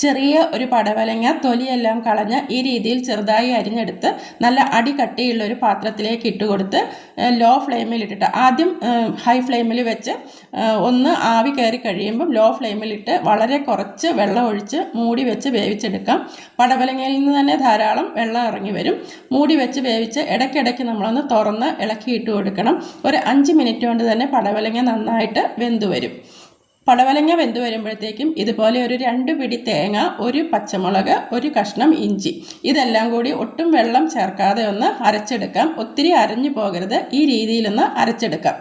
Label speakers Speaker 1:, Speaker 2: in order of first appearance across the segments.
Speaker 1: ചെറിയ ഒരു പടവലങ്ങ തൊലിയെല്ലാം കളഞ്ഞ് ഈ രീതിയിൽ ചെറുതായി അരിഞ്ഞെടുത്ത് നല്ല അടി കട്ടിയുള്ള ഒരു പാത്രത്തിലേക്ക് ഇട്ട് കൊടുത്ത് ലോ ഫ്ലെയിമിൽ ഇട്ടിട്ട് ആദ്യം ഹൈ ഫ്ലെയിമിൽ വെച്ച് ഒന്ന് ആവി കയറി കഴിയുമ്പം ലോ ഫ്ലെയിമിലിട്ട് വളരെ കുറച്ച് വെള്ളം ഒഴിച്ച് മൂടി വെച്ച് വേവിച്ചെടുക്കാം. പടവലങ്ങയിൽ നിന്ന് തന്നെ ധാരാളം വെള്ളം ഇറങ്ങി വരും. മൂടി വെച്ച് വേവിച്ച് ഇടയ്ക്കിടയ്ക്ക് നമ്മളൊന്ന് തുറന്ന് ഇളക്കിയിട്ട് കൊടുക്കണം. ഒരു 5 മിനിറ്റ് കൊണ്ട് തന്നെ പടവലങ്ങ നന്നായിട്ട് വെന്ത് വരും. പടവലങ്ങ വെന്ത് വരുമ്പോഴത്തേക്കും ഇതുപോലെ ഒരു 2 പിടി തേങ്ങ, ഒരു പച്ചമുളക്, ഒരു കഷ്ണം ഇഞ്ചി, ഇതെല്ലാം കൂടി ഒട്ടും വെള്ളം ചേർക്കാതെ ഒന്ന് അരച്ചെടുക്കാം. ഒത്തിരി അരഞ്ഞു പോകരുത്, ഈ രീതിയിലൊന്ന് അരച്ചെടുക്കാം.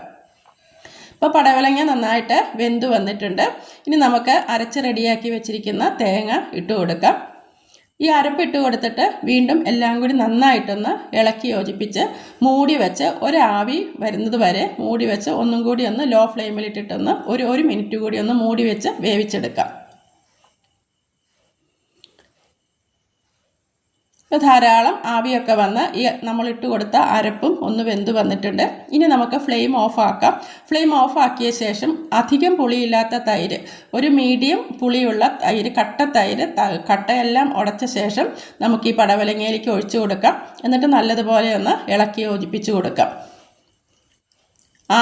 Speaker 1: ഇപ്പോൾ പടവലങ്ങ നന്നായിട്ട് വെന്ത് വന്നിട്ടുണ്ട്. ഇനി നമുക്ക് അരച്ച് റെഡിയാക്കി വെച്ചിരിക്കുന്ന തേങ്ങ ഇട്ട് കൊടുക്കാം. ഈ അരപ്പിട്ട് കൊടുത്തിട്ട് വീണ്ടും എല്ലാം കൂടി നന്നായിട്ടൊന്ന് ഇളക്കി യോജിപ്പിച്ച് മൂടി വെച്ച് ഒരാവി വരുന്നത് വരെ മൂടി വെച്ച് ഒന്നും കൂടി ഒന്ന് ലോ ഫ്ലെയിമിലിട്ടിട്ടൊന്ന് ഒരു മിനിറ്റ് കൂടി ഒന്ന് മൂടി വെച്ച് വേവിച്ചെടുക്കാം. ധാരാളം ആവിയൊക്കെ വന്ന് ഈ നമ്മളിട്ട് കൊടുത്ത അരപ്പും ഒന്ന് വെന്ത് വന്നിട്ടുണ്ട്. ഇനി നമുക്ക് ഫ്ലെയിം ഓഫ് ആക്കാം. ഫ്ലെയിം ഓഫ് ആക്കിയ ശേഷം അധികം പുളിയില്ലാത്ത തൈര്, ഒരു മീഡിയം പുളിയുള്ള തൈര്, കട്ട തൈര്, കട്ടയെല്ലാം ഉടച്ച ശേഷം നമുക്ക് ഈ പടവലങ്ങയിലേക്ക് ഒഴിച്ചു കൊടുക്കാം. എന്നിട്ട് നല്ലതുപോലെ ഒന്ന് ഇളക്കി യോജിപ്പിച്ച് കൊടുക്കാം.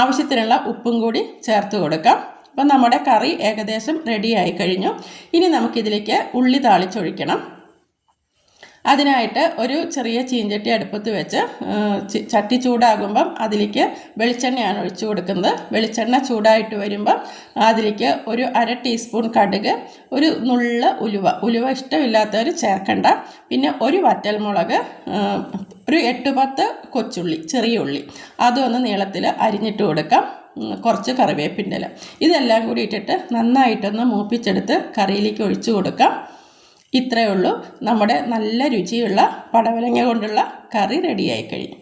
Speaker 1: ആവശ്യത്തിനുള്ള ഉപ്പും കൂടി ചേർത്ത് കൊടുക്കാം. അപ്പം നമ്മുടെ കറി ഏകദേശം റെഡിയായി കഴിഞ്ഞു. ഇനി നമുക്കിതിലേക്ക് ഉള്ളി താളിച്ചൊഴിക്കണം. അതിനായിട്ട് ഒരു ചെറിയ ചീഞ്ചട്ടി അടുപ്പത്ത് വെച്ച് ചട്ടി ചൂടാകുമ്പം അതിലേക്ക് വെളിച്ചെണ്ണയാണ് ഒഴിച്ചു കൊടുക്കുന്നത്. വെളിച്ചെണ്ണ ചൂടായിട്ട് വരുമ്പം അതിലേക്ക് ഒരു 1/2 ടീസ്പൂൺ കടുക്, ഒരു നുള്ള ഉലുവ ഇഷ്ടമില്ലാത്തവർ ചേർക്കണ്ട, പിന്നെ ഒരു വറ്റൽമുളക്, ഒരു 8-10 കൊച്ചുള്ളി, ചെറിയ ഉള്ളി, അതൊന്ന് നീളത്തിൽ അരിഞ്ഞിട്ട് കൊടുക്കാം. കുറച്ച് കറിവേപ്പിൻ്റെ ഇല, ഇതെല്ലാം കൂടി ഇട്ടിട്ട് നന്നായിട്ടൊന്ന് മൂപ്പിച്ചെടുത്ത് കറിയിലേക്ക് ഒഴിച്ചു കൊടുക്കാം. ഇത്രയേ ഉള്ളൂ. നമ്മുടെ നല്ല രുചിയുള്ള പടവലങ്ങ കൊണ്ടുള്ള കറി റെഡിയായി കഴിഞ്ഞു.